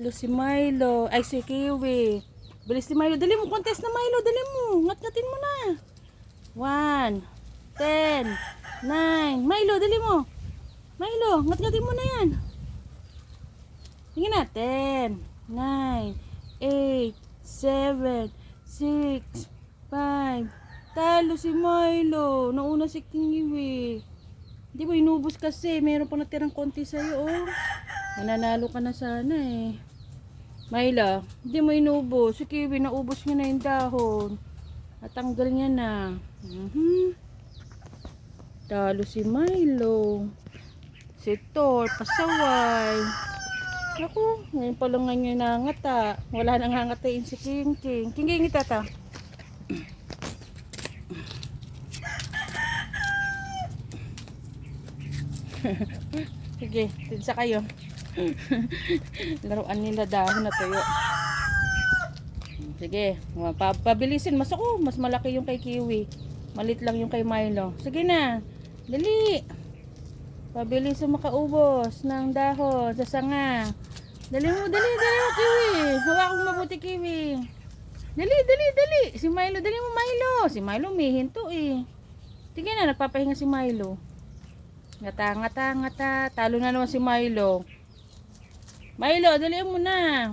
Si Milo. Ay, si Kiwi. Bilis si Milo. Dali mo, contest na Milo. Dali mo. Ngat-ngatin mo na. 1, 10, 9. Milo, dali mo. Milo, ngat-ngatin mo na yan. Tingnan na. 10, 9, 8, 7, 6, 5. Talo si Milo. Nauna si Kiwi. Hindi mo inubos kasi. Meron pa natirang konti sa'yo, oh. Mananalo ka na sana eh. Myla, hindi mo inubos. Si Kiwi, naubos niya na yung dahon. Natanggal niya na. Talo si Milo. Si Thor, pasaway. Naku, ngayon pa lang nga niya nangata. Wala nang hangatain si King King. King King, itata. Sige, tinsa kayo. Laruan nila dahon na tuyo. Sige, pabilisin. Mas ako, mas malaki yung kay Kiwi. Malit lang yung kay Milo. Sige na, dali. Pabilisin makaubos ng dahon sa sanga. Dali mo, dali mo Kiwi. Hawak mo mabuti Kiwi. Dali. Si Milo, dali mo Milo. Si Milo may hinto eh. Sige na, nagpapahinga si Milo. Ngata. Talo na naman si Milo. Milo, dali mo na.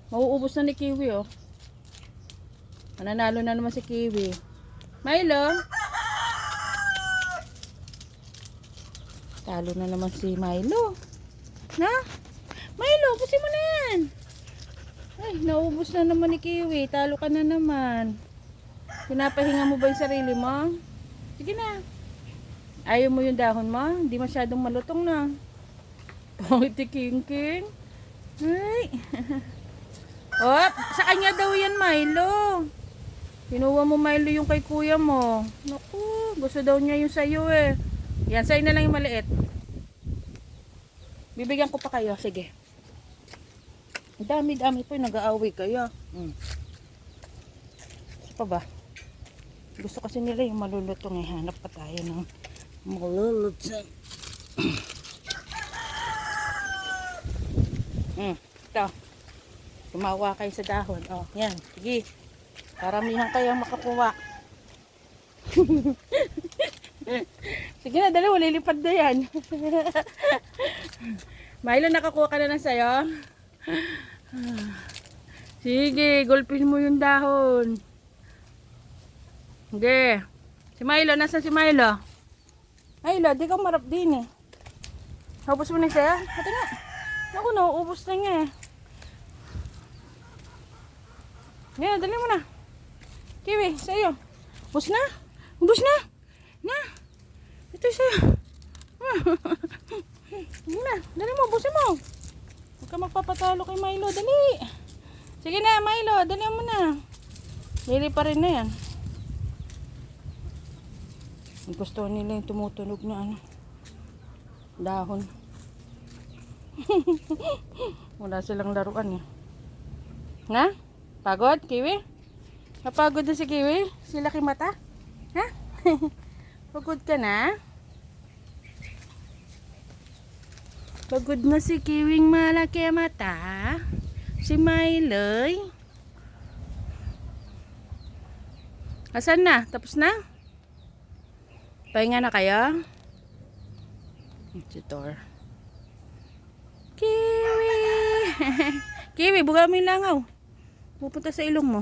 Mauubos na ni Kiwi, oh. Mananalo na naman si Kiwi. Milo. Talo na naman si Milo. Na? Milo, ubusin mo na yan. Ay, naubos na naman ni Kiwi. Talo ka na naman. Pinapahinga mo ba yung sarili mo? Sige na. Ayaw mo yung dahon mo? Hindi masyadong malutong na. Pangit ni King King. Ay. Oh, sa kanya daw yan, Milo. Kinuha mo, Milo, yung kay kuya mo. Naku, gusto daw niya yung sayo eh. Yan, sa'yo na lang yung maliit. Bibigyan ko pa kayo. Sige. Dami po yung nag-aaway kayo. Ano pa ba? Gusto kasi nila yung malulutong eh. Hanap pa tayo ng malulutong. Ito. Tumawa kayo sa dahon. Oh, yan. Sige. Paramihan kayong makakuha. Sige na, dali. Lilipad na yan. Milo, nakakuha ka na ng sayo? Sige, gulpin mo yung dahon. Sige. Si Milo, nasa si Milo? Milo, di ka marap din eh. Ubus mo na siya? Pati nga. Ako na, ubus na niya eh. Ngayon, dali mo na. Kiwi, sa'yo. Ubus na. Na. Ito sa'yo. Dali mo, ubusin mo. Huwag ka magpapatalo kay Milo. Dali. Sige na, Milo. Dali mo na. Dali pa rin na yan. Gusto nila yung tumutunog na ano, dahon. Wala silang laruan eh. Nga? Pagod, Kiwi? Napagod na si Kiwi? Si laki mata? Ha? Pagod ka na? Pagod na si Kiwing malaki mata. Si Miloy. Asan na? Tapos na? Pahinga na kayo? Si Thor. Kiwi! Kiwi, buga mo yung langaw. Pupunta sa ilong mo.